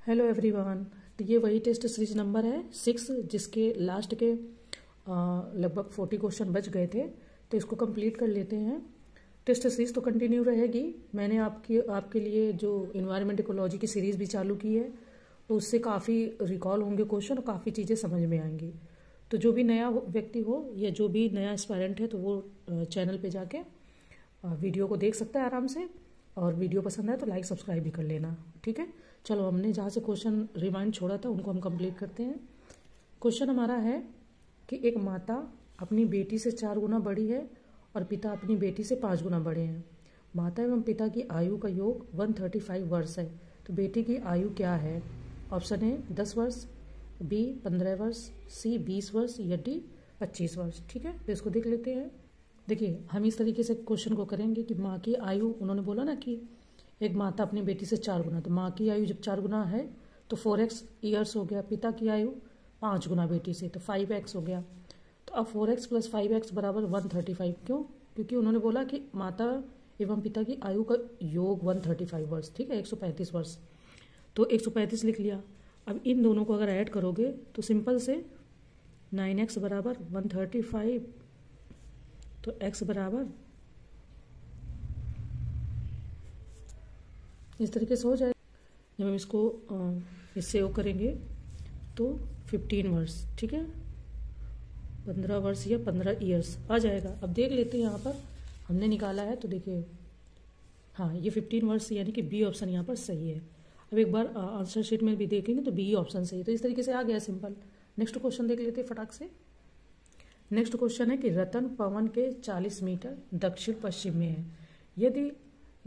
Hello everyone. तो ये वही टेस्ट सीरीज नंबर है 6 जिसके लास्ट के लगभग 40 क्वेश्चन बच गए थे, तो इसको कंप्लीट कर लेते हैं। टेस्ट सीरीज तो कंटिन्यू रहेगी। मैंने आपके लिए जो इन्वायरमेंट इकोलॉजी की सीरीज भी चालू की है, तो उससे काफ़ी रिकॉल होंगे क्वेश्चन और काफ़ी चीज़ें समझ में आएंगी। तो जो भी नया व्यक्ति हो या जो भी नया एस्पायरेंट है, तो वो चैनल पे जाके वीडियो को देख सकता है आराम से, और वीडियो पसंद है तो लाइक सब्सक्राइब भी कर लेना। ठीक है, चलो हमने जहाँ से क्वेश्चन रिमाइंड छोड़ा था उनको हम कंप्लीट करते हैं। क्वेश्चन हमारा है कि एक माता अपनी बेटी से 4 गुना बड़ी है और पिता अपनी बेटी से 5 गुना बड़े हैं। माता एवं पिता की आयु का योग 135 वर्ष है, तो बेटी की आयु क्या है? ऑप्शन ए 10 वर्ष, बी 15 वर्ष, सी 20 वर्ष या डी 25 वर्ष। ठीक है, तो इसको देख लेते हैं। देखिए, हम इस तरीके से क्वेश्चन को करेंगे कि माँ की आयु, उन्होंने बोला ना कि एक माता अपनी बेटी से 4 गुना, तो माँ की आयु जब 4 गुना है तो 4x ईयर्स हो गया। पिता की आयु 5 गुना बेटी से, तो 5x हो गया। तो अब 4x + 5x = 135। क्यों? क्योंकि उन्होंने बोला कि माता एवं पिता की आयु का योग 135 वर्ष। ठीक है, 135 वर्ष, तो 135 लिख लिया। अब इन दोनों को अगर ऐड करोगे तो सिंपल से 9x = 135, तो x बराबर इस तरीके से हो जाए। जब हम इसको इससे वो करेंगे तो 15 वर्ष, ठीक है, 15 वर्ष या 15 ईयर्स आ जाएगा। अब देख लेते हैं, यहाँ पर हमने निकाला है तो देखिए, हाँ, ये 15 वर्ष यानी कि बी ऑप्शन यहाँ पर सही है। अब एक बार आंसर शीट में भी देखेंगे तो बी ऑप्शन सही है। तो इस तरीके से आ गया सिंपल। नेक्स्ट क्वेश्चन देख लेते हैं फटाक से। नेक्स्ट क्वेश्चन है कि रतन पवन के 40 मीटर दक्षिण पश्चिम में है। यदि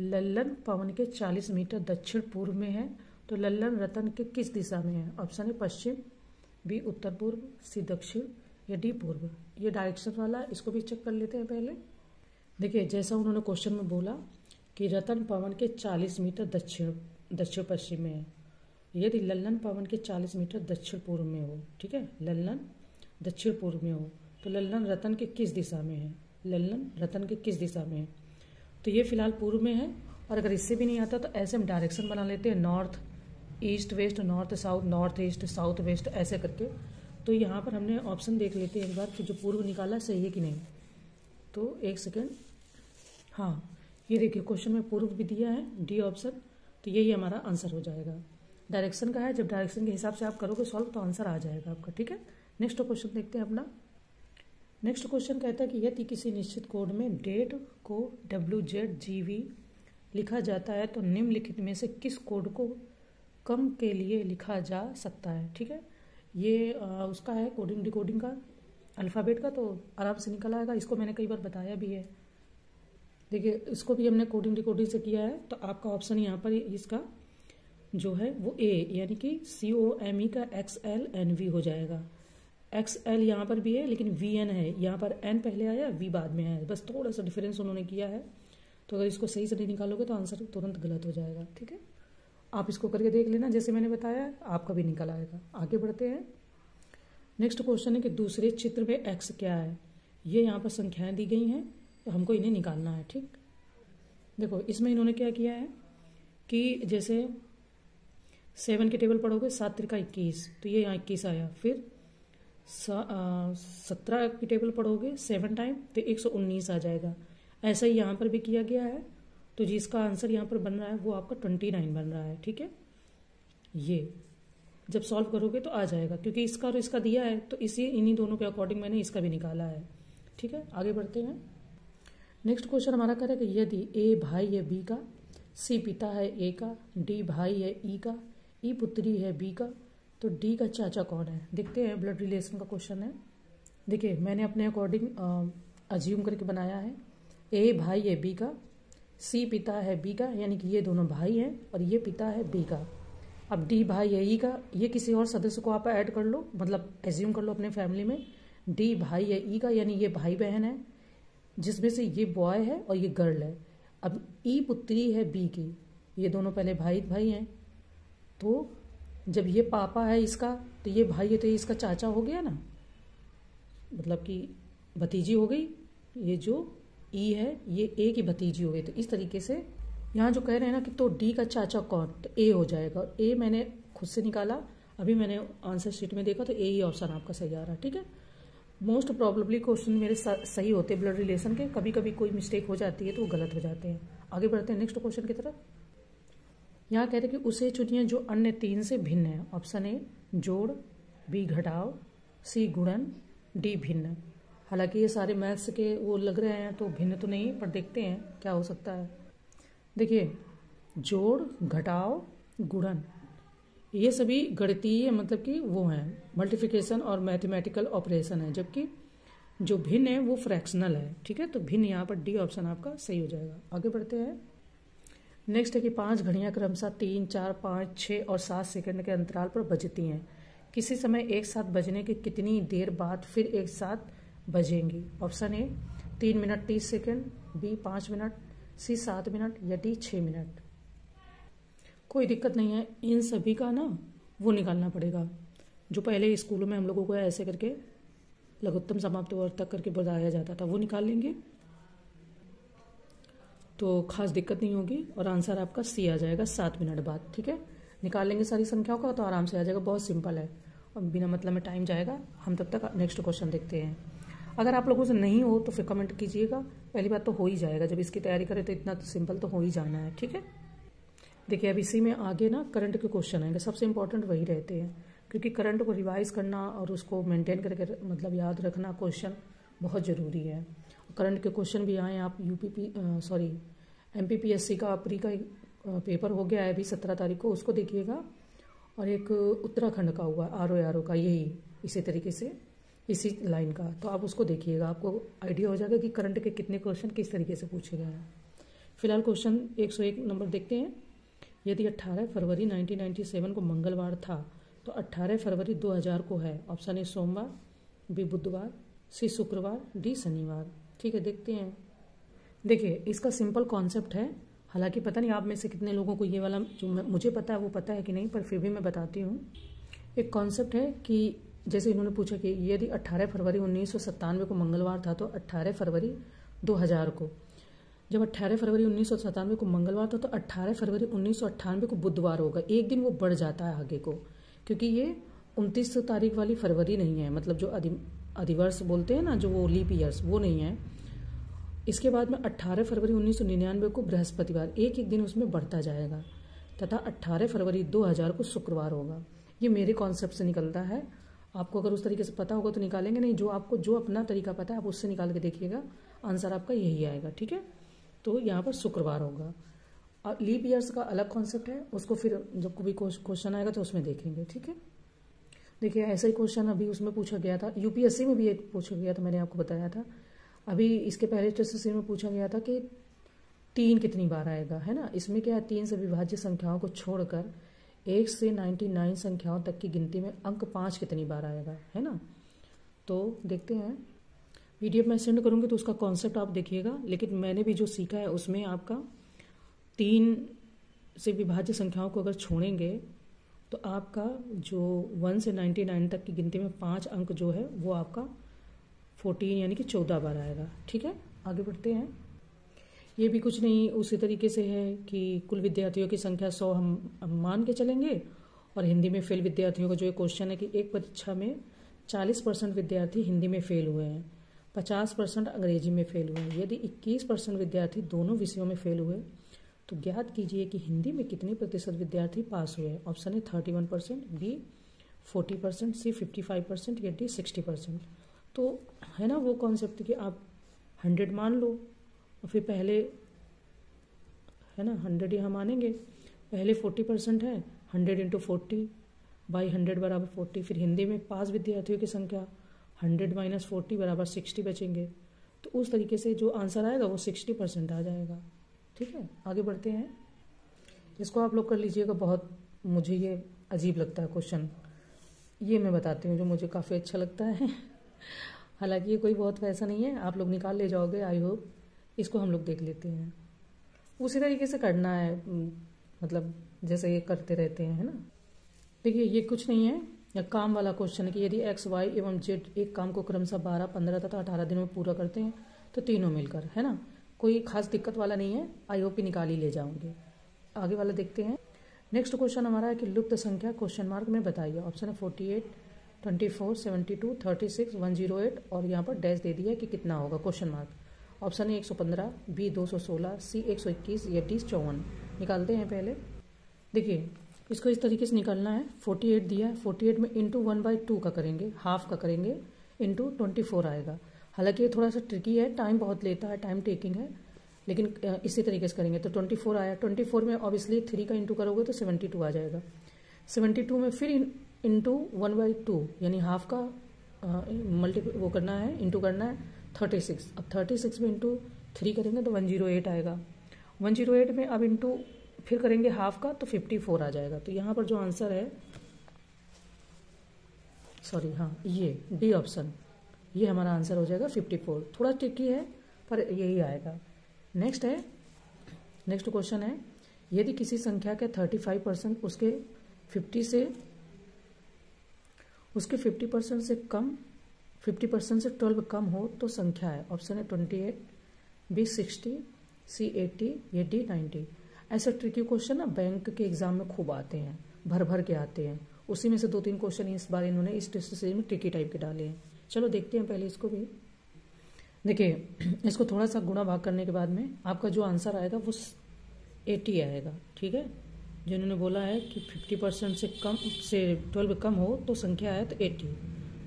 लल्लन पवन के 40 मीटर दक्षिण पूर्व में है, तो लल्लन रतन के किस दिशा में है? ऑप्शन है पश्चिम, बी उत्तर पूर्व, सी दक्षिण या डी पूर्व। ये डायरेक्शन वाला, इसको भी चेक कर लेते हैं पहले। देखिए, जैसा उन्होंने क्वेश्चन में बोला कि रतन पवन के 40 मीटर दक्षिण पश्चिम में है, यदि लल्लन पवन के 40 मीटर दक्षिण पूर्व में हो, ठीक है, लल्लन दक्षिण पूर्व में हो, तो लल्लन रतन के किस दिशा में है? लल्लन रतन के किस दिशा में है? तो ये फिलहाल पूर्व में है। और अगर इससे भी नहीं आता तो ऐसे हम डायरेक्शन बना लेते हैं, north east west, north south, north east south west, ऐसे करके। तो यहाँ पर हमने ऑप्शन देख लेते हैं एक बार कि जो पूर्व निकाला सही है कि नहीं। तो एक सेकेंड, हाँ, ये देखिए क्वेश्चन में पूर्व भी दिया है, डी ऑप्शन, तो यही हमारा आंसर हो जाएगा। डायरेक्शन का है, जब डायरेक्शन के हिसाब से आप करोगे सॉल्व तो आंसर आ जाएगा आपका। ठीक है, नेक्स्ट क्वेश्चन देखते हैं अपना। नेक्स्ट क्वेश्चन कहता है कि यदि किसी निश्चित कोड में डेट को WZGV लिखा जाता है, तो निम्नलिखित में से किस कोड को कम के लिए लिखा जा सकता है? ठीक है, ये उसका है कोडिंग डिकोडिंग का, अल्फ़ाबेट का, तो आराम से निकल आएगा। इसको मैंने कई बार बताया भी है। देखिए, इसको भी हमने कोडिंग डिकोडिंग से किया है। तो आपका ऑप्शन यहाँ पर इसका जो है वो ए यानी कि COME का XLNV हो जाएगा। XL यहाँ पर भी है लेकिन VN है, यहाँ पर N पहले आया, V बाद में आया, बस थोड़ा सा डिफरेंस उन्होंने किया है। तो अगर इसको सही से नहीं निकालोगे तो आंसर तुरंत गलत हो जाएगा। ठीक है, आप इसको करके देख लेना, जैसे मैंने बताया आपका भी निकल आएगा। आगे बढ़ते हैं। नेक्स्ट क्वेश्चन है कि दूसरे चित्र में X क्या है? ये यहाँ पर संख्याएं दी गई हैं, तो हमको इन्हें निकालना है। ठीक, देखो इसमें इन्होंने क्या किया है कि जैसे 7 के टेबल पढ़ोगे, 7 × 21, तो ये यहाँ 21 आया। फिर 17 की टेबल पढ़ोगे 7 टाइम, तो 119 आ जाएगा। ऐसा ही यहाँ पर भी किया गया है, तो जिसका आंसर यहाँ पर बन रहा है वो आपका 29 बन रहा है। ठीक है, ये जब सॉल्व करोगे तो आ जाएगा, क्योंकि इसका और इसका दिया है, तो इन्हीं दोनों के अकॉर्डिंग मैंने इसका भी निकाला है। ठीक है, आगे बढ़ते हैं। नेक्स्ट क्वेश्चन हमारा कह रहा है कि यदि ए भाई है बी का, सी पिता है ए का, डी भाई है ई का, ई पुत्री है बी का, तो डी का चाचा कौन है? देखते हैं, ब्लड रिलेशन का क्वेश्चन है। देखिए, मैंने अपने अकॉर्डिंग अज्यूम करके बनाया है। ए भाई है बी का, सी पिता है बी का, यानी कि ये दोनों भाई हैं, और ये पिता है बी का। अब डी भाई है ई का, ये किसी और सदस्य को आप ऐड कर लो, मतलब एज्यूम कर लो अपने फैमिली में। डी भाई है ई का, यानी ये भाई बहन है, जिसमें से ये बॉय है और ये गर्ल है। अब ई पुत्री है बी की, ये दोनों पहले भाई भाई हैं, तो जब ये पापा है इसका, तो ये भाई है, तो ये इसका चाचा हो गया ना, मतलब कि भतीजी हो गई। ये जो ई है ये ए की भतीजी हो गई। तो इस तरीके से यहाँ जो कह रहे हैं ना कि तो डी का चाचा कौन, तो ए हो जाएगा। और ए मैंने खुद से निकाला, अभी मैंने आंसर शीट में देखा तो ए ही ऑप्शन आपका सही आ रहा है। ठीक है, मोस्ट प्रॉब्लली क्वेश्चन मेरे सही होते हैं ब्लड रिलेशन के, कभी कभी कोई मिस्टेक हो जाती है तो वो गलत हो जाते हैं। आगे बढ़ते हैं नेक्स्ट क्वेश्चन की तरफ। यहाँ कहते हैं कि उसे चुनिए जो अन्य 3 से भिन्न है। ऑप्शन ए जोड़, बी घटाव, सी गुणन, डी भिन्न। हालांकि ये सारे मैथ्स के वो लग रहे हैं तो भिन्न तो नहीं, पर देखते हैं क्या हो सकता है। देखिए जोड़, घटाव, गुणन ये सभी गणितीय मतलब कि वो हैं, मल्टीप्लिकेशन और मैथमेटिकल ऑपरेशन है, जबकि जो भिन्न है वो फ्रैक्शनल है। ठीक है, तो भिन्न यहाँ पर डी ऑप्शन आपका सही हो जाएगा। आगे बढ़ते हैं। नेक्स्ट है कि 5 घड़ियां क्रमशः 3, 4, 5, 6 और 7 सेकंड के अंतराल पर बजती हैं। किसी समय एक साथ बजने के कितनी देर बाद फिर एक साथ बजेंगी। Option A 3 minute 30 second, B 5 minute, C 7 minute या डी 6 मिनट। कोई दिक्कत नहीं है, इन सभी का ना वो निकालना पड़ेगा जो पहले स्कूलों में हम लोगों को ऐसे करके लघुत्तम समाप्त वर्ग तक करके बताया जाता था, वो निकाल लेंगे तो खास दिक्कत नहीं होगी और आंसर आपका सी आ जाएगा 7 मिनट बाद। ठीक है, निकाल लेंगे सारी संख्याओं का तो आराम से आ जाएगा, बहुत सिंपल है और बिना मतलब में टाइम जाएगा। हम तब तक नेक्स्ट क्वेश्चन देखते हैं। अगर आप लोगों से नहीं हो तो फिर कमेंट कीजिएगा। पहली बात तो हो ही जाएगा, जब इसकी तैयारी करें तो इतना तो सिंपल तो हो ही जाना है। ठीक है, देखिए अब इसी में आगे ना करंट के क्वेश्चन आएंगे, सबसे इंपॉर्टेंट वही रहते हैं क्योंकि करंट को रिवाइज करना और उसको मेंटेन करके मतलब याद रखना क्वेश्चन बहुत ज़रूरी है। करंट के क्वेश्चन भी आए, आप MPPSC का प्री का पेपर हो गया है अभी 17 तारीख को, उसको देखिएगा। और एक उत्तराखंड का हुआ RO का, यही इसी तरीके से इसी लाइन का, तो आप उसको देखिएगा, आपको आइडिया हो जाएगा कि करंट के कितने क्वेश्चन किस तरीके से पूछे गए हैं। फिलहाल क्वेश्चन 101 नंबर देखते हैं। यदि 18 फरवरी 1997 को मंगलवार था तो 18 फरवरी 2000 को है। ऑप्शन ए सोमवार, बी बुधवार, सी शुक्रवार, डी शनिवार। ठीक है, देखते हैं। देखिए इसका सिंपल कॉन्सेप्ट है, हालांकि पता नहीं आप में से कितने लोगों को ये वाला जो मुझे पता है वो पता है कि नहीं, पर फिर भी मैं बताती हूँ। एक कॉन्सेप्ट है कि जैसे इन्होंने पूछा कि यदि 18 फरवरी 1997 को मंगलवार था तो 18 फरवरी 2000 को, जब 18 फरवरी 1997 को मंगलवार था तो 18 फरवरी 1998 को बुधवार होगा। एक दिन वो बढ़ जाता है आगे को, क्योंकि ये 29 तारीख वाली फरवरी नहीं है, मतलब जो अधिवर्ष बोलते हैं ना, जो वो लीप ईयर्स, वो नहीं है। इसके बाद में 18 फरवरी 1999 को बृहस्पतिवार, एक एक दिन उसमें बढ़ता जाएगा, तथा 18 फरवरी 2000 को शुक्रवार होगा। ये मेरे कॉन्सेप्ट से निकलता है, आपको अगर उस तरीके से पता होगा तो निकालेंगे, नहीं जो आपको जो अपना तरीका पता है आप उससे निकाल के देखिएगा, आंसर आपका यही आएगा। ठीक है, तो यहाँ पर शुक्रवार होगा। और लीप ईयर्स का अलग कॉन्सेप्ट है, उसको फिर जब कोई क्वेश्चन आएगा तो उसमें देखेंगे। ठीक है, देखिए ऐसा ही क्वेश्चन अभी उसमें पूछा गया था, UPSC में भी ये पूछा गया था, मैंने आपको बताया था। अभी इसके पहले टेस्ट में पूछा गया था कि 3 कितनी बार आएगा, है ना। इसमें क्या है, 3 से विभाज्य संख्याओं को छोड़कर 1 से 99 संख्याओं तक की गिनती में अंक 5 कितनी बार आएगा, है ना। तो देखते हैं, PDF मैं सेंड करूँगी तो उसका कॉन्सेप्ट आप देखिएगा, लेकिन मैंने भी जो सीखा है उसमें आपका 3 से विभाज्य संख्याओं को अगर छोड़ेंगे तो आपका जो 1 से 99 तक की गिनती में 5 अंक जो है वो आपका 14 यानी कि 14 बार आएगा। ठीक है, आगे बढ़ते हैं। ये भी कुछ नहीं, उसी तरीके से है कि कुल विद्यार्थियों की संख्या 100 हम मान के चलेंगे, और हिंदी में फेल विद्यार्थियों का जो क्वेश्चन है कि एक परीक्षा में 40% विद्यार्थी हिंदी में फेल हुए हैं, 50% अंग्रेजी में फेल हुए हैं। यदि 21% विद्यार्थी दोनों विषयों में फेल हुए तो ज्ञात कीजिए कि हिंदी में कितने प्रतिशत विद्यार्थी पास हुए हैं। ऑप्शन ए 31%, बी 40%, सी 55% या डी 60%। तो है ना वो कॉन्सेप्ट कि आप 100 मान लो और फिर पहले है ना 100 यहाँ मानेंगे, पहले 40% है, 100 × 40 बाई 100 बराबर 40। फिर हिंदी में पास विद्यार्थियों की संख्या 100 - 40 बराबर 60 बचेंगे। तो उस तरीके से जो आंसर आएगा वो 60% आ जाएगा। ठीक है, आगे बढ़ते हैं। इसको आप लोग कर लीजिएगा, बहुत मुझे ये अजीब लगता है क्वेश्चन, ये मैं बताती हूँ जो मुझे काफ़ी अच्छा लगता है। हालांकि ये कोई बहुत वैसा नहीं है, आप लोग निकाल ले जाओगे, आई होप। इसको हम लोग देख लेते हैं, उसी तरीके से करना है, मतलब जैसे ये करते रहते हैं, है ना। देखिए ये कुछ नहीं है, या काम वाला क्वेश्चन है कि यदि X, Y एवं Z एक काम को क्रमशः 12, 15 तथा 18 दिनों में पूरा करते हैं तो तीनों मिलकर, है ना। कोई खास दिक्कत वाला नहीं है, आई होप निकाल ही ले जाओगे। आगे वाला देखते हैं। नेक्स्ट क्वेश्चन हमारा है कि लुप्त संख्या क्वेश्चन मार्क में बताइए। ऑप्शन है 48, 24, 72, 36, 108 और यहाँ पर डैश दे दिया है कि कितना होगा क्वेश्चन मार्क। ऑप्शन है 115, बी 216, सी 121 या डी 54। निकालते हैं पहले। देखिए इसको इस तरीके से निकालना है। 48 दिया है, 48 में इंटू 1/2 का करेंगे, हाफ का करेंगे, इंटू 24 आएगा। हालांकि ये थोड़ा सा ट्रिकी है, टाइम बहुत लेता है, टाइम टेकिंग है, लेकिन इसी तरीके से करेंगे। तो 24 आया, 24 में ऑब्वियसली 3 का इंटू करोगे तो 72 आ जाएगा। 72 में फिर इंटू 1/2 यानी हाफ का वो करना है, इंटू करना है 36। अब 36 में इंटू 3 करेंगे तो 108 आएगा। 108 में अब इंटू फिर करेंगे हाफ का तो 54 आ जाएगा। तो यहाँ पर जो आंसर है, सॉरी हाँ ये डी ऑप्शन, ये हमारा आंसर हो जाएगा 54। थोड़ा ट्रिकी है पर यही आएगा। नेक्स्ट क्वेश्चन है, यदि किसी संख्या के 35% उसके 50% से कम, 50% से 12 कम हो तो संख्या है। ऑप्शन है 28, बी 60, सी 80 या डी 90। ऐसे ट्रिकी क्वेश्चन ना बैंक के एग्जाम में खूब आते हैं, भर भर के आते हैं। उसी में से 2-3 क्वेश्चन इस बार इन्होंने इस टेस्ट सीरीज में ट्रिकी टाइप के डाले हैं। चलो देखते हैं पहले इसको भी। देखिए इसको थोड़ा सा गुणा भाग करने के बाद में आपका जो आंसर आएगा वो 80 आएगा। ठीक है, जिन्होंने बोला है कि 50% से कम से 12 कम हो तो संख्या है तो 80।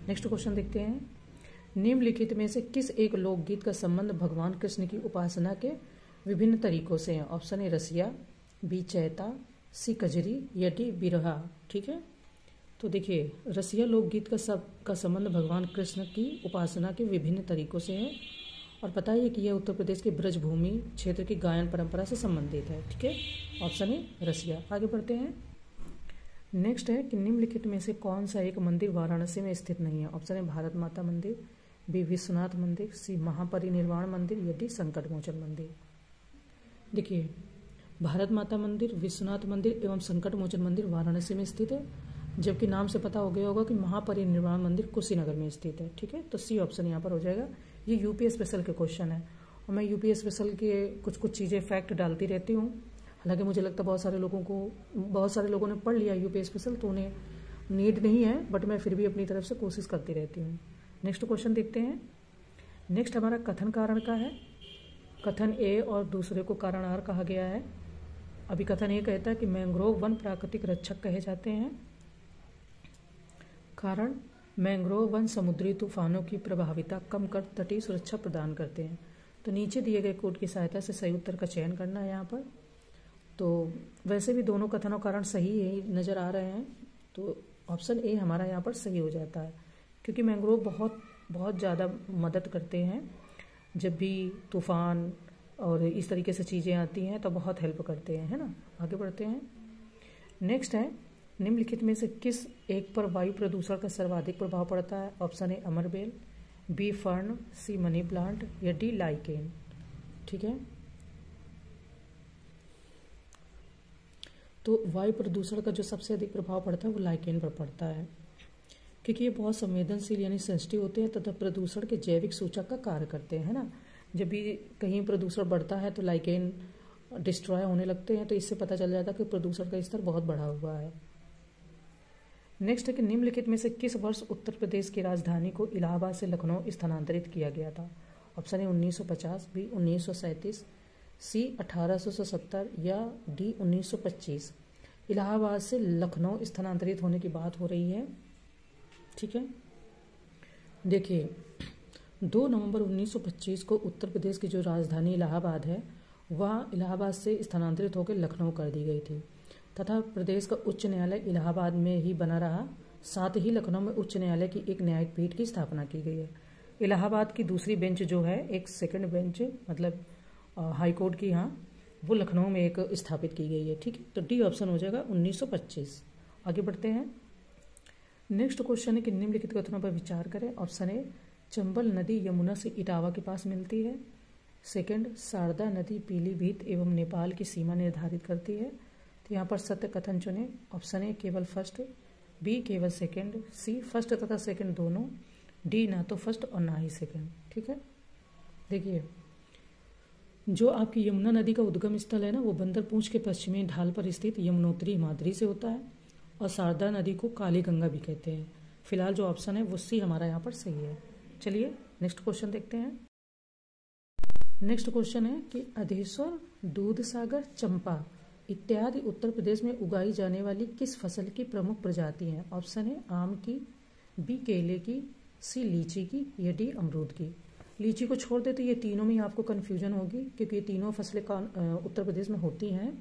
नेक्स्ट क्वेश्चन देखते हैं, निम्नलिखित में से किस एक लोकगीत का संबंध भगवान कृष्ण की उपासना के विभिन्न तरीकों से है। Option A Rasiya, B Chaita, C Kajari या डी बिरहा। ठीक है, तो देखिए रसिया लोकगीत का संबंध भगवान कृष्ण की उपासना के विभिन्न तरीकों से है और बताइए कि यह उत्तर प्रदेश के ब्रजभूमि क्षेत्र की गायन परंपरा से संबंधित है। ठीक है, ऑप्शन ए रसिया। आगे बढ़ते हैं। नेक्स्ट है कि निम्नलिखित में से कौन सा एक मंदिर वाराणसी में स्थित नहीं है। ऑप्शन है भारत माता मंदिर, बी विश्वनाथ मंदिर, सी महापरिनिर्वाण मंदिर या डी संकट मोचन मंदिर। देखिए भारत माता मंदिर, विश्वनाथ मंदिर एवं संकट मोचन मंदिर वाराणसी में स्थित है, जबकि नाम से पता हो गया होगा कि महापरिनिर्वाण मंदिर कुशीनगर में स्थित है। ठीक है, तो सी ऑप्शन यहाँ पर हो जाएगा। ये यूपी स्पेशल के क्वेश्चन है और मैं यूपी स्पेशल के कुछ चीज़ें फैक्ट डालती रहती हूँ। हालांकि मुझे लगता है बहुत सारे लोगों ने पढ़ लिया यूपी स्पेशल तो उन्हें नीड नहीं है, बट मैं फिर भी अपनी तरफ से कोशिश करती रहती हूँ। नेक्स्ट क्वेश्चन देखते हैं। नेक्स्ट हमारा कथन कारण का है। कथन ए और दूसरे को कारण आर कहा गया है। अभी कथन ए कहता है कि मैंग्रोव वन प्राकृतिक रक्षक कहे जाते हैं। कारण, मैंग्रोव वन समुद्री तूफानों की प्रभाविता कम कर तटीय सुरक्षा प्रदान करते हैं। तो नीचे दिए गए कोड की सहायता से सही उत्तर का चयन करना है यहाँ पर। तो वैसे भी दोनों कथन और कारण सही ही नज़र आ रहे हैं, तो ऑप्शन ए हमारा यहाँ पर सही हो जाता है, क्योंकि मैंग्रोव बहुत ज़्यादा मदद करते हैं। जब भी तूफान और इस तरीके से चीज़ें आती हैं तो बहुत हेल्प करते हैं, है ना। आगे बढ़ते हैं। नेक्स्ट है, निम्नलिखित में से किस एक पर वायु प्रदूषण का सर्वाधिक प्रभाव पड़ता है। ऑप्शन ए अमरबेल, B fern, C money plant या डी लाइकेन। ठीक है, तो वायु प्रदूषण का जो सबसे अधिक प्रभाव पड़ता है वो लाइकेन पर पड़ता है, क्योंकि ये बहुत संवेदनशील यानी सेंसिटिव होते हैं तथा प्रदूषण के जैविक सूचक का कार्य करते हैं, है ना। जब भी कहीं प्रदूषण बढ़ता है तो लाइकेन डिस्ट्रॉय होने लगते हैं, तो इससे पता चल जाता है कि प्रदूषण का स्तर बहुत बढ़ा हुआ है। नेक्स्ट है कि निम्नलिखित में से किस वर्ष उत्तर प्रदेश की राजधानी को इलाहाबाद से लखनऊ स्थानांतरित किया गया था। ऑप्शन है 1950, बी 1937, सी 1870 या डी 1925। इलाहाबाद से लखनऊ स्थानांतरित होने की बात हो रही है। ठीक है, देखिए 2 नवंबर 1925 को उत्तर प्रदेश की जो राजधानी इलाहाबाद है वह इलाहाबाद से स्थानांतरित होकर लखनऊ कर दी गई थी तथा प्रदेश का उच्च न्यायालय इलाहाबाद में ही बना रहा। साथ ही लखनऊ में उच्च न्यायालय की एक न्यायिक पीठ की स्थापना की गई है। इलाहाबाद की दूसरी बेंच जो है, एक सेकंड बेंच मतलब हाई कोर्ट की, यहाँ वो लखनऊ में एक स्थापित की गई है। ठीक है, तो डी ऑप्शन हो जाएगा 1925। आगे बढ़ते हैं। नेक्स्ट क्वेश्चन है कि निम्नलिखित कथनों पर विचार करें। ऑप्शन ए चंबल नदी यमुना से इटावा के पास मिलती है। सेकंड, शारदा नदी पीलीभीत एवं नेपाल की सीमा निर्धारित करती है। तो यहाँ पर सत्य कथन चुने। ऑप्शन ए केवल फर्स्ट, बी केवल सेकंड, सी फर्स्ट तथा सेकंड दोनों, डी ना तो फर्स्ट और ना ही सेकंड। ठीक है, देखिए जो आपकी यमुना नदी का उद्गम स्थल है ना, वो बंदर पूंछ के पश्चिमी ढाल पर स्थित यमुनोत्री हिमाद्री से होता है, और शारदा नदी को काली गंगा भी कहते हैं। फिलहाल जो ऑप्शन है वो सी हमारा यहाँ पर सही है। चलिए नेक्स्ट क्वेश्चन देखते हैं। नेक्स्ट क्वेश्चन है कि अधेश्वर, दूधसागर, चंपा इत्यादि उत्तर प्रदेश में उगाई जाने वाली किस फसल की प्रमुख प्रजाति हैं? ऑप्शन है आम की, बी केले की, सी लीची की, या डी अमरूद की। लीची को छोड़ दे तो ये तीनों में आपको कन्फ्यूजन होगी, क्योंकि ये तीनों फसलें उत्तर प्रदेश में होती हैं।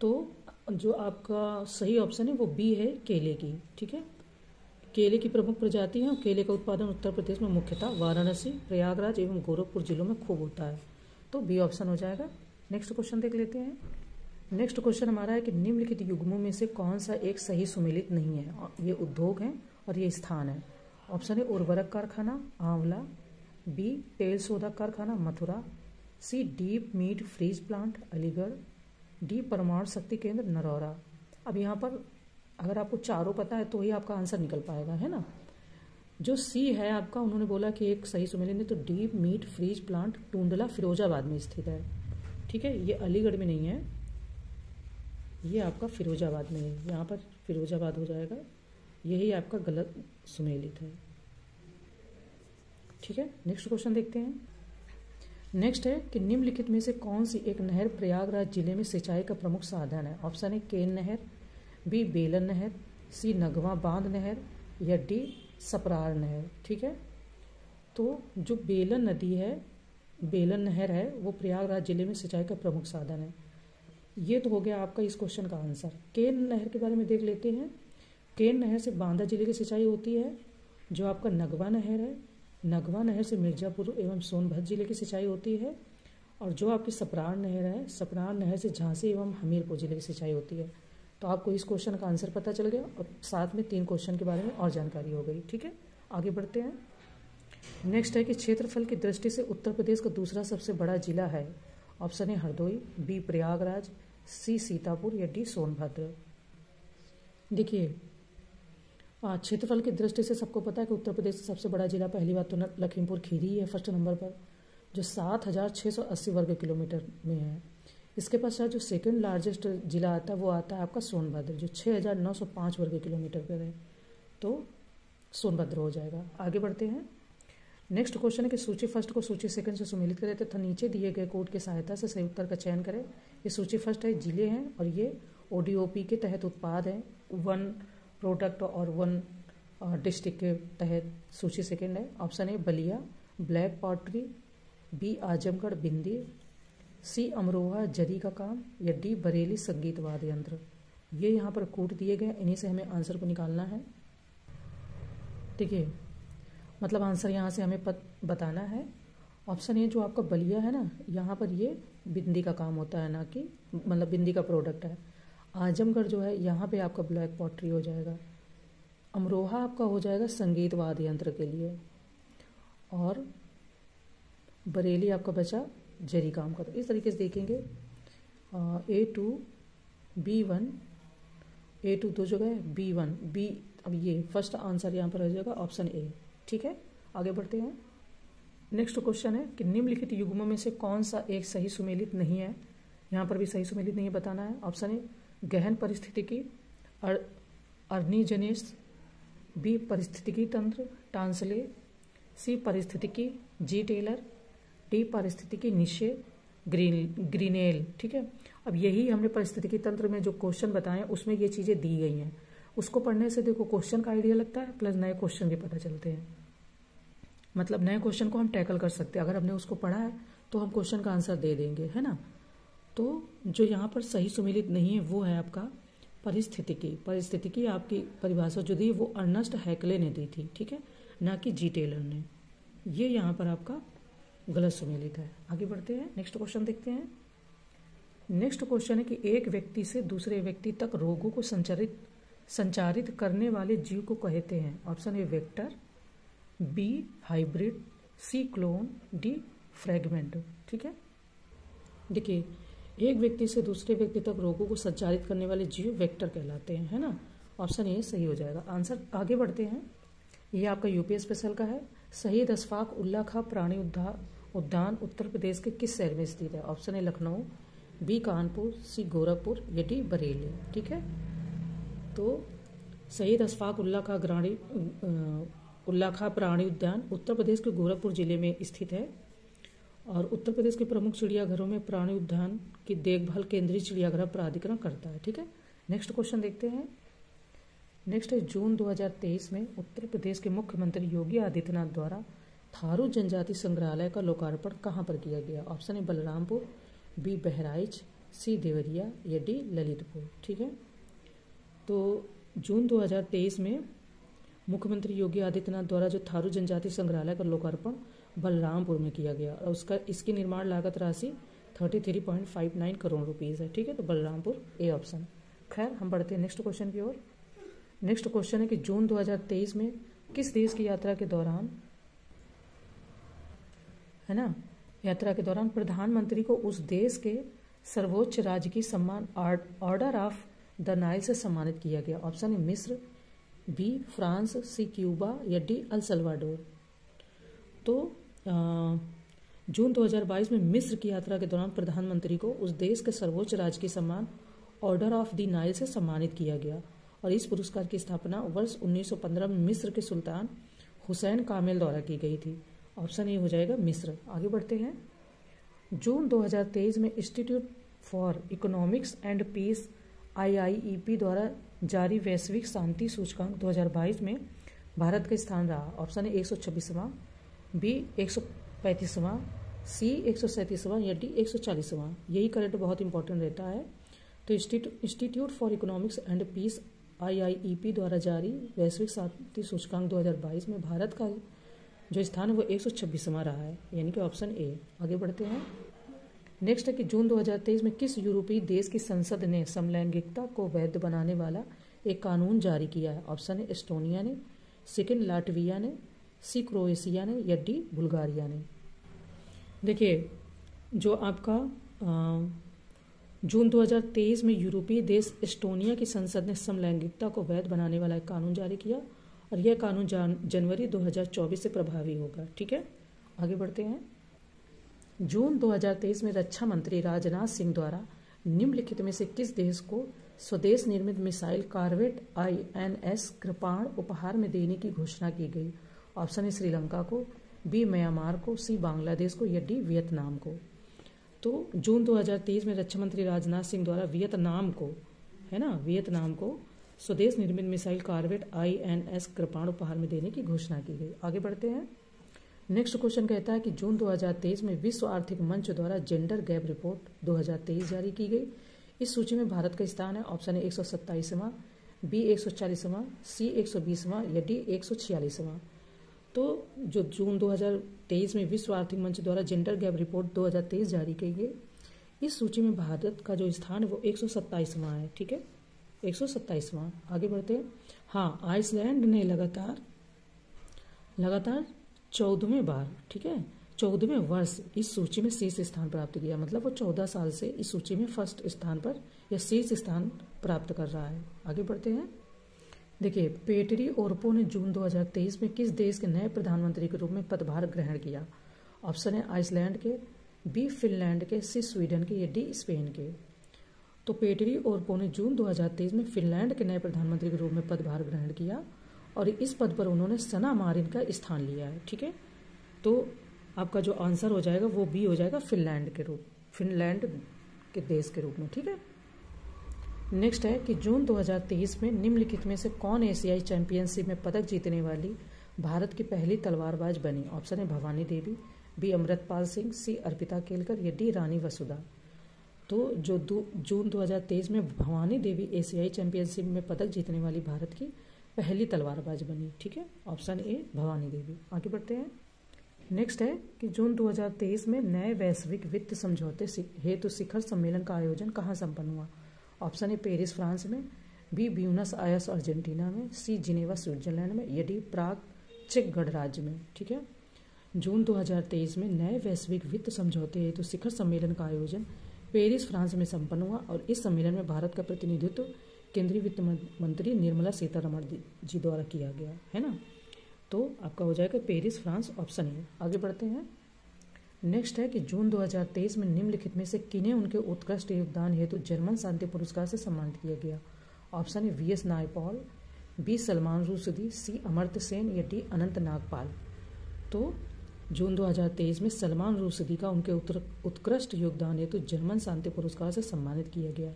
तो जो आपका सही ऑप्शन है वो बी है, केले की। ठीक है, केले की प्रमुख प्रजाति है और केले का उत्पादन उत्तर प्रदेश में मुख्यतः वाराणसी, प्रयागराज एवं गोरखपुर जिलों में खूब होता है। तो बी ऑप्शन हो जाएगा। नेक्स्ट क्वेश्चन देख लेते हैं। नेक्स्ट क्वेश्चन हमारा है कि निम्नलिखित युग्मों में से कौन सा एक सही सुमेलित नहीं है? ये उद्योग है और ये स्थान है। ऑप्शन है उर्वरक कारखाना आंवला, बी तेल शोधक कारखाना Mathura, C deep meat freeze plant Aligarh, D परमाणु शक्ति केंद्र नरौरा। अब यहाँ पर अगर आपको चारों पता है तो ही आपका आंसर निकल पाएगा, है ना। जो सी है आपका, उन्होंने बोला कि एक सही सुमेलित है, तो deep meat freeze plant Tundla Firozabad में स्थित है। ठीक है, ये अलीगढ़ में नहीं है, ये आपका फिरोजाबाद में है। यहाँ पर फिरोजाबाद हो जाएगा, यही आपका गलत सुमेलित है। ठीक है, नेक्स्ट क्वेश्चन देखते हैं। नेक्स्ट है कि निम्नलिखित में से कौन सी एक नहर प्रयागराज जिले में सिंचाई का प्रमुख साधन है? ऑप्शन है केन नहर, बी बेलन नहर, सी नगवा बांध नहर, या डी सपरार नहर। ठीक है, तो जो बेलन नदी है, बेलन नहर है, वो प्रयागराज जिले में सिंचाई का प्रमुख साधन है। ये तो हो गया आपका इस क्वेश्चन का आंसर। केन नहर के बारे में देख लेते हैं। केन नहर से बांदा जिले की सिंचाई होती है। जो आपका नगवा नहर है, नगवा नहर से मिर्जापुर एवं सोनभद्र जिले की सिंचाई होती है। और जो आपकी सपरार नहर है, सपरार नहर से झांसी एवं हमीरपुर जिले की सिंचाई होती है। तो आपको इस क्वेश्चन का आंसर पता चल गया और साथ में 3 क्वेश्चन के बारे में और जानकारी हो गई। ठीक है, आगे बढ़ते हैं। नेक्स्ट है कि क्षेत्रफल की दृष्टि से उत्तर प्रदेश का दूसरा सबसे बड़ा जिला है। ऑप्शन है हरदोई, बी प्रयागराज, सी सीतापुर, या डी सोनभद्र। देखिए, क्षेत्रफल की दृष्टि से सबको पता है कि उत्तर प्रदेश का सबसे बड़ा जिला पहली बात तो लखीमपुर खीरी है फर्स्ट नंबर पर, जो 7,680 वर्ग किलोमीटर में है। इसके पश्चात जो सेकंड लार्जेस्ट जिला आता है वो आता है आपका सोनभद्र, जो 6,905 वर्ग किलोमीटर पर है। तो सोनभद्र हो जाएगा। आगे बढ़ते हैं। नेक्स्ट क्वेश्चन है कि सूची फर्स्ट को सूची सेकंड से सुमेलित करें तथा नीचे दिए गए कोड की सहायता से सही उत्तर का चयन करें। ये सूची फर्स्ट है, जिले हैं, और ये ODOP के तहत उत्पाद है, 1 प्रोडक्ट और 1 डिस्ट्रिक्ट के तहत सूची सेकंड है। Option A Ballia, black pottery, B Azamgarh bindi, C Amroha zari का काम, या डी बरेली संगीत वाद्य यंत्र। ये यहाँ पर कोड दिए गए, इन्हीं से हमें आंसर को निकालना है। देखिए, मतलब आंसर यहाँ से हमें बताना है। ऑप्शन ए जो आपका बलिया है ना, यहाँ पर ये बिंदी का काम होता है, ना कि मतलब बिंदी का प्रोडक्ट है। आजमगढ़ जो है यहाँ पे आपका ब्लैक पॉटरी हो जाएगा। अमरोहा आपका हो जाएगा संगीत वाद्य यंत्र के लिए, और बरेली आपका बचा जरी काम का। तो इस तरीके से देखेंगे, A2 B1, A2 दो जगह है, B1 B, अब ये फर्स्ट आंसर यहाँ पर हो जाएगा ऑप्शन ए। ठीक है, आगे बढ़ते हैं। नेक्स्ट क्वेश्चन है कि निम्नलिखित युग्मों में से कौन सा एक सही सुमेलित नहीं है? यहाँ पर भी सही सुमेलित नहीं बताना है। ऑप्शन ए गहन परिस्थितिकी अर्निजनेस, बी परिस्थितिकी तंत्र टांसले, सी परिस्थितिकी जी टेलर, डी परिस्थितिकी निश्चय ग्रीनेल। ठीक है, अब यही हमने परिस्थितिकी तंत्र में जो क्वेश्चन बताए उसमें ये चीज़ें दी गई हैं। उसको पढ़ने से देखो क्वेश्चन का आइडिया लगता है, प्लस नए क्वेश्चन भी पता चलते हैं। मतलब नए क्वेश्चन को हम टैकल कर सकते हैं। अगर हमने उसको पढ़ा है तो हम क्वेश्चन का आंसर दे देंगे, है ना। तो जो यहाँ पर सही सुमेलित नहीं है वो है आपका परिस्थितिकी। परिस्थितिकी आपकी परिभाषा जो दी वो अर्नेस्ट हैकले ने दी थी, ठीक है, ना कि जी टेलर ने। ये यहाँ पर आपका गलत सुमेलित है। आगे बढ़ते हैं, नेक्स्ट क्वेश्चन देखते हैं। नेक्स्ट क्वेश्चन है कि एक व्यक्ति से दूसरे व्यक्ति तक रोगों को संचारित करने वाले जीव को कहते हैं। Option A vector, B hybrid, C clone, D fragment. ठीक है, देखिए एक व्यक्ति से दूसरे व्यक्ति तक रोगों को संचारित करने वाले जीव वेक्टर कहलाते हैं, है ना। ऑप्शन ए सही हो जाएगा आंसर। आगे बढ़ते हैं, ये आपका यूपी स्पेशल का है। शहीद अशफाक उल्ला खां प्राणी उद्यान उत्तर प्रदेश के किस शहर में स्थित है? Option A Lucknow, B Kanpur, C Gorakhpur या डी बरेली। ठीक है, तो शहीद अशफाक उल्ला खां प्राणी उद्यान उत्तर प्रदेश के गोरखपुर जिले में स्थित है और उत्तर प्रदेश के प्रमुख चिड़ियाघरों में प्राणी उद्यान की देखभाल केंद्रीय चिड़ियाघर प्राधिकरण करता है। ठीक है, नेक्स्ट क्वेश्चन देखते हैं। नेक्स्ट है, जून 2023 में उत्तर प्रदेश के मुख्यमंत्री योगी आदित्यनाथ द्वारा थारू जनजाति संग्रहालय का लोकार्पण कहाँ पर किया गया? ऑप्शन है बलरामपुर, बी बहराइच, सी देवरिया या डी ललितपुर। ठीक है, तो जून 2023 में मुख्यमंत्री योगी आदित्यनाथ द्वारा जो थारू जनजाति संग्रहालय का लोकार्पण बलरामपुर में किया गया और इसकी निर्माण लागत राशि 33.59 करोड़ रुपीस है। ठीक है, तो बलरामपुर ए ऑप्शन। खैर, हम बढ़ते हैं नेक्स्ट क्वेश्चन की ओर। नेक्स्ट क्वेश्चन है कि जून 2023 में किस देश की यात्रा के दौरान, है ना, यात्रा के दौरान प्रधानमंत्री को उस देश के सर्वोच्च राजकीय सम्मान ऑर्डर ऑफ द नाइल से सम्मानित किया गया? ऑप्शन है मिस्र, बी फ्रांस, सी क्यूबा या डी अल सल्वाडोर। तो जून 2022 में मिस्र की यात्रा के दौरान प्रधानमंत्री को उस देश के सर्वोच्च राजकीय सम्मान ऑर्डर ऑफ द नाइल से सम्मानित किया गया और इस पुरस्कार की स्थापना वर्ष 1915 में मिस्र के सुल्तान हुसैन कामिल द्वारा की गई थी। ऑप्शन ए हो जाएगा मिस्र। आगे बढ़ते हैं। जून 2023 में institute for economics and peace IIEP द्वारा जारी वैश्विक शांति सूचकांक 2022 में भारत का स्थान रहा? ऑप्शन है 126वां, बी 135वां, सी 137वां या डी 140वां। यही करंट बहुत इंपॉर्टेंट रहता है। तो institute for economics and peace IIEP द्वारा जारी वैश्विक शांति सूचकांक 2022 में भारत का जो स्थान है वो 126वां रहा है, यानी कि ऑप्शन ए। आगे बढ़ते हैं। नेक्स्ट है कि जून 2023 में किस यूरोपीय देश की संसद ने समलैंगिकता को वैध बनाने वाला एक कानून जारी किया है? ऑप्शन है एस्टोनिया ने, सेकंड लाटविया ने, सी क्रोएशिया ने या डी बुल्गारिया ने। देखिए, जो आपका जून 2023 में यूरोपीय देश एस्टोनिया की संसद ने समलैंगिकता को वैध बनाने वाला एक कानून जारी किया और यह कानून जनवरी 2024 से प्रभावी होगा। ठीक है, आगे बढ़ते हैं। जून 2023 में रक्षा मंत्री राजनाथ सिंह द्वारा निम्नलिखित में से किस देश को स्वदेश निर्मित मिसाइल कॉर्वेट INS कृपाण उपहार में देने की घोषणा की गई? ऑप्शन है श्रीलंका को, बी म्यांमार को, सी बांग्लादेश को या डी वियतनाम को। तो जून 2023 में रक्षा मंत्री राजनाथ सिंह द्वारा वियतनाम को, है ना, वियतनाम को स्वदेश निर्मित मिसाइल कॉर्वेट INS कृपाण उपहार में देने की घोषणा की गई। आगे बढ़ते हैं। नेक्स्ट क्वेश्चन कहता है कि जून 2023 में विश्व आर्थिक मंच द्वारा जेंडर गैप रिपोर्ट 2023 जारी की गई। इस सूची में भारत का स्थान है? ऑप्शन है 127वां, बी 140वां, सी 120वां या डी 146वां। तो जो जून 2023 में विश्व आर्थिक मंच द्वारा जेंडर गैप रिपोर्ट 2023 जारी की गई, इस सूची में भारत का जो स्थान है वो 127वां है। ठीक है, 127वां। आगे बढ़ते हैं। हाँ, आइसलैंड ने लगातार 14वें बार, ठीक है, 14वें वर्ष इस सूची में शीर्ष स्थान प्राप्त किया। मतलब वो 14 साल से इस सूची में फर्स्ट स्थान पर या शीर्ष स्थान प्राप्त कर रहा है। आगे बढ़ते हैं। देखिए, पेटरी ओरपो ने जून 2023 में किस देश के नए प्रधानमंत्री के रूप में पदभार ग्रहण किया? ऑप्शन है आइसलैंड के, बी फिनलैंड के, सी स्वीडन के या डी स्पेन के। तो पेटरी ओरपो ने जून 2023 में फिनलैंड के नए प्रधानमंत्री के रूप में पदभार ग्रहण किया और इस पद पर उन्होंने सना मारिन का स्थान लिया है। ठीक है, तो आपका जो आंसर हो जाएगा वो बी हो जाएगा, फिनलैंड के देश के रूप में। ठीक है, नेक्स्ट है कि जून 2023 में निम्नलिखित में से कौन एशियाई चैंपियनशिप में पदक जीतने वाली भारत की पहली तलवारबाज बनी? ऑप्शन है भवानी देवी, बी अमृतपाल सिंह, सी अर्पिता केलकर या डी रानी वसुधा। तो जो जून 2023 में भवानी देवी एशियाई चैंपियनशिप में पदक जीतने वाली भारत की पहली तलवारबाज बनी। ठीक है, ऑप्शन ए भवानी देवी। आगे बढ़ते हैं। नेक्स्ट है कि जून 2023 में नए वैश्विक वित्त समझौते हेतु शिखर सम्मेलन का आयोजन कहाँ संपन्न हुआ? ऑप्शन है पेरिस फ्रांस में, बी ब्यूनस आयर्स अर्जेंटीना में, सी जिनेवा स्विट्जरलैंड में या डी प्राग चेक गणराज्य में। ठीक है, जून 2023 में नए वैश्विक वित्त समझौते हेतु शिखर सम्मेलन का आयोजन पेरिस फ्रांस में संपन्न हुआ और इस सम्मेलन में भारत का प्रतिनिधित्व केंद्रीय वित्त मंत्री निर्मला सीतारमण जी द्वारा किया गया है ना। तो आपका हो जाएगा पेरिस फ्रांस, ऑप्शन ए। आगे बढ़ते हैं। नेक्स्ट है कि जून 2023 में निम्नलिखित में से किन्हें उनके उत्कृष्ट योगदान हेतु जर्मन शांति पुरस्कार से सम्मानित किया गया? ऑप्शन है V S Naipaul, B Salman Rushdie, C Amartya Sen या डी अनंत नागपाल। तो जून 2023 में सलमान रुश्दी का उनके उत्कृष्ट योगदान हेतु जर्मन शांति पुरस्कार से सम्मानित किया गया।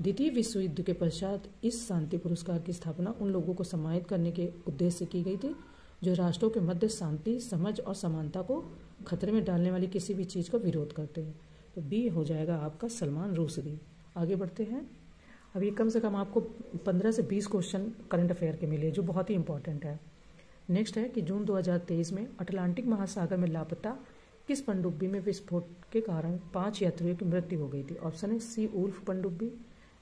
द्वितीय विश्व युद्ध के पश्चात इस शांति पुरस्कार की स्थापना उन लोगों को सम्मानित करने के उद्देश्य से की गई थी जो राष्ट्रों के मध्य शांति, समझ और समानता को खतरे में डालने वाली किसी भी चीज़ का विरोध करते हैं। तो बी हो जाएगा आपका सलमान रुश्दी। आगे बढ़ते हैं। अभी कम से कम आपको 15 से 20 क्वेश्चन करंट अफेयर के मिले जो बहुत ही इंपॉर्टेंट है। नेक्स्ट है कि जून 2023 में अटलांटिक महासागर में लापता किस पनडुब्बी में विस्फोट के कारण 5 यात्रियों की मृत्यु हो गई थी? ऑप्शन है सी उल्फ पनडुब्बी,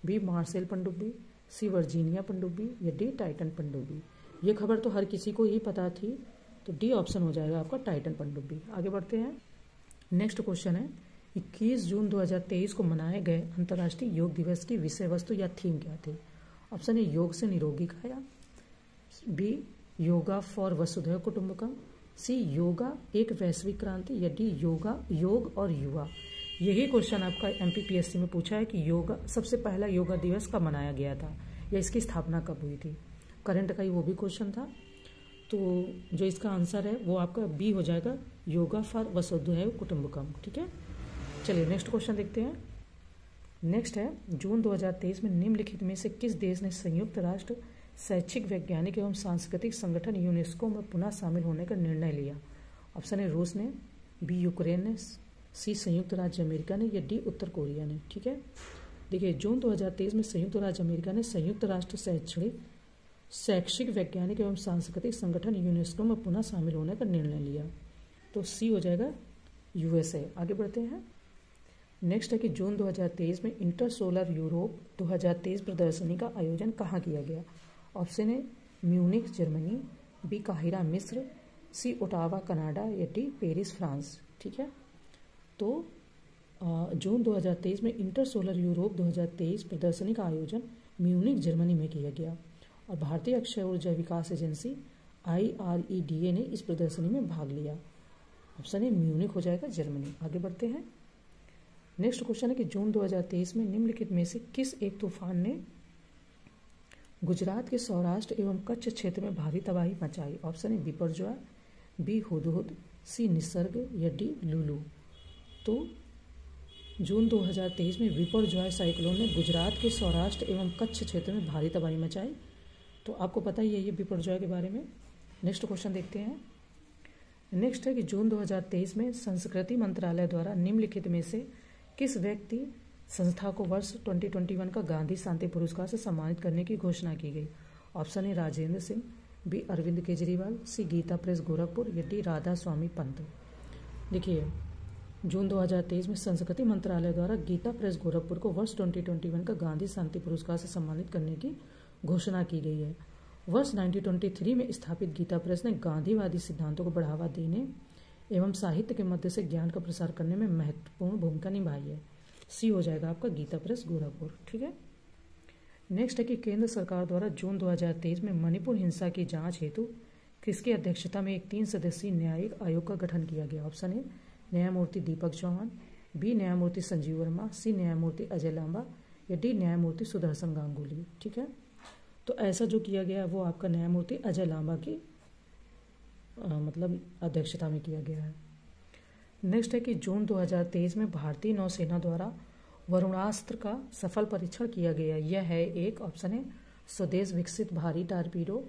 बी मार्सेल पनडुब्बी, सी वर्जीनिया पनडुब्बी या डी टाइटन पनडुब्बी। ये खबर तो हर किसी को ही पता थी, तो डी ऑप्शन हो जाएगा आपका टाइटन पनडुब्बी। आगे बढ़ते हैं। नेक्स्ट क्वेश्चन है 21 जून 2023 को मनाए गए अंतर्राष्ट्रीय योग दिवस की विषय वस्तु या थीम क्या थी? ऑप्शन है योग से निरोगी काया, बी योगा फॉर वसुधैव कुटुंबकम, सी योगा एक वैश्विक क्रांति या डी योगा योग और युवा। यही क्वेश्चन आपका एमपीपीएससी में पूछा है कि योगा सबसे पहला योगा दिवस कब मनाया गया था या इसकी स्थापना कब हुई थी। करंट का ही वो भी क्वेश्चन था। तो जो इसका आंसर है वो आपका बी हो जाएगा योगा फॉर वसुधैव कुटुंबकम। ठीक है, चलिए नेक्स्ट क्वेश्चन देखते हैं। नेक्स्ट है जून 2023 में निम्नलिखित में से किस देश ने संयुक्त राष्ट्र शैक्षिक, वैज्ञानिक एवं सांस्कृतिक संगठन यूनेस्को में पुनः शामिल होने का निर्णय लिया? ऑप्शन है रूस ने, बी यूक्रेन ने, सी संयुक्त राज्य अमेरिका ने या डी उत्तर कोरिया ने। ठीक है, देखिए जून 2023 में संयुक्त राज्य अमेरिका ने संयुक्त राष्ट्र शैक्षिक, वैज्ञानिक एवं सांस्कृतिक संगठन यूनेस्को में पुनः शामिल होने का निर्णय लिया। तो सी हो जाएगा यूएसए। आगे बढ़ते हैं। नेक्स्ट है कि जून 2023 में इंटर सोलर यूरोप 2023 प्रदर्शनी का आयोजन कहाँ किया गया? ऑप्शन है म्यूनिख जर्मनी, बी काहिरा मिस्र, सी ओटावा कनाडा या डी पेरिस फ्रांस। ठीक है, तो जून 2023 में इंटर सोलर यूरोप 2023 प्रदर्शनी का आयोजन म्यूनिख जर्मनी में किया गया और भारतीय अक्षय ऊर्जा विकास एजेंसी IREDA ने इस प्रदर्शनी में भाग लिया। ऑप्शन है म्यूनिख हो जाएगा जर्मनी। आगे बढ़ते हैं। नेक्स्ट क्वेश्चन है कि जून 2023 में निम्नलिखित में से किस एक तूफान ने गुजरात के सौराष्ट्र एवं कच्छ क्षेत्र में भारी तबाही मचाई? ऑप्शन है बिपरजॉय, बी हुदहुद, सी निसर्ग या डी लुलू। तो जून 2023 में बिपरजॉय साइक्लोन ने गुजरात के सौराष्ट्र एवं कच्छ क्षेत्र में भारी तबाही मचाई। तो आपको पता ही है ये बिपरजॉय के बारे में। नेक्स्ट क्वेश्चन देखते हैं। नेक्स्ट है कि जून 2023 में संस्कृति मंत्रालय द्वारा निम्नलिखित में से किस व्यक्ति संस्था को वर्ष 2021 का गांधी शांति पुरस्कार से सम्मानित करने की घोषणा की गई? ऑप्शन है राजेंद्र सिंह, बी अरविंद केजरीवाल, सी गीता प्रेस गोरखपुर या डी राधा स्वामी पंत। देखिए जून 2023 में संस्कृति मंत्रालय द्वारा गीता प्रेस गोरखपुर को वर्ष 2021 का गांधी शांति पुरस्कार से सम्मानित करने की घोषणा की गई है। वर्ष 1923 में स्थापित गीता प्रेस ने गांधीवादी सिद्धांतों को बढ़ावा देने एवं साहित्य के मध्य से ज्ञान का प्रसार करने में महत्वपूर्ण भूमिका निभाई है। सी हो जाएगा आपका गीता प्रेस गोरखपुर। ठीक है, नेक्स्ट है कि केंद्र सरकार द्वारा जून 2023 में मणिपुर हिंसा की जांच हेतु किसकी अध्यक्षता में एक 3 सदस्यीय न्यायिक आयोग का गठन किया गया? ऑप्शन है न्यायमूर्ति दीपक चौहान, बी न्यायमूर्ति संजीव वर्मा, सी न्यायमूर्ति अजय लांबा या डी न्यायमूर्ति सुदर्शन गांगुली। ठीक है, तो ऐसा जो किया गया वो आपका न्यायमूर्ति अजय लांबा की मतलब अध्यक्षता में किया गया है। नेक्स्ट है कि जून 2023 में भारतीय नौसेना द्वारा वरुणास्त्र का सफल परीक्षण किया गया। यह है एक ऑप्शन है स्वदेश विकसित भारी टारपीडो,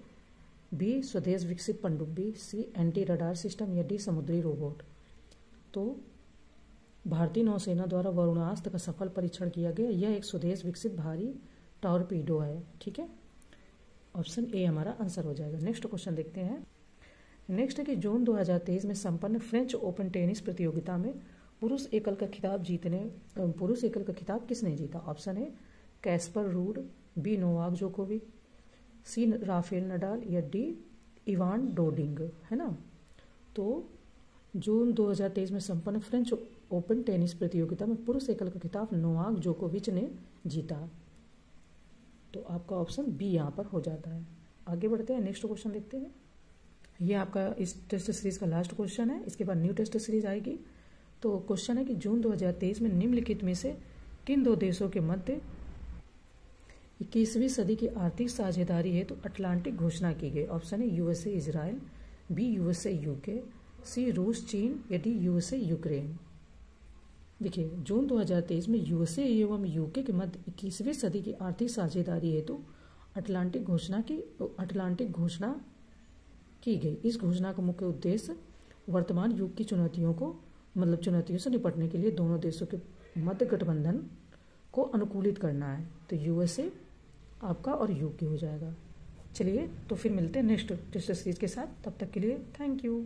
बी स्वदेश विकसित पनडुब्बी, सी एंटी रडार सिस्टम या डी समुद्री रोबोट। तो भारतीय नौसेना द्वारा वरुणास्त्र का सफल परीक्षण किया गया। यह एक स्वदेश विकसित भारी टॉरपीडो है। ठीक है, ऑप्शन ए हमारा आंसर हो जाएगा। नेक्स्ट क्वेश्चन देखते हैं। नेक्स्ट है कि जून 2023 में संपन्न फ्रेंच ओपन टेनिस प्रतियोगिता में पुरुष एकल का खिताब किसने जीता? ऑप्शन है Casper Ruud, B Novak Djokovic, C Rafael Nadal या डी इवान डोडिंग। है ना, तो जून 2023 में संपन्न फ्रेंच ओपन टेनिस प्रतियोगिता में पुरुष एकल का खिताब नोवाक जोकोविच ने जीता। तो आपका ऑप्शन बी यहाँ पर हो जाता है। आगे बढ़ते हैं, नेक्स्ट क्वेश्चन देखते हैं। ये आपका इस टेस्ट सीरीज का लास्ट क्वेश्चन है। इसके बाद न्यू टेस्ट सीरीज आएगी तो क्वेश्चन है कि जून 2023 में निम्नलिखित में से किन दो देशों के मध्य 21वीं सदी की आर्थिक साझेदारी है तो अटलांटिक घोषणा की गई। ऑप्शन है USA Israel, B USA UK, C रूस चीन या डी यूएसए यूक्रेन। देखिए जून 2023 में यूएसए एवं यूके के मध्य 21वीं सदी की आर्थिक साझेदारी हेतु अटलांटिक घोषणा की गई। इस घोषणा का मुख्य उद्देश्य वर्तमान युग की चुनौतियों से निपटने के लिए दोनों देशों के मध्य गठबंधन को अनुकूलित करना है। तो यूएसए आपका और यूके हो जाएगा। चलिए तो फिर मिलते हैं नेक्स्ट टेस्ट सीरीज के साथ, तब तक के लिए थैंक यू।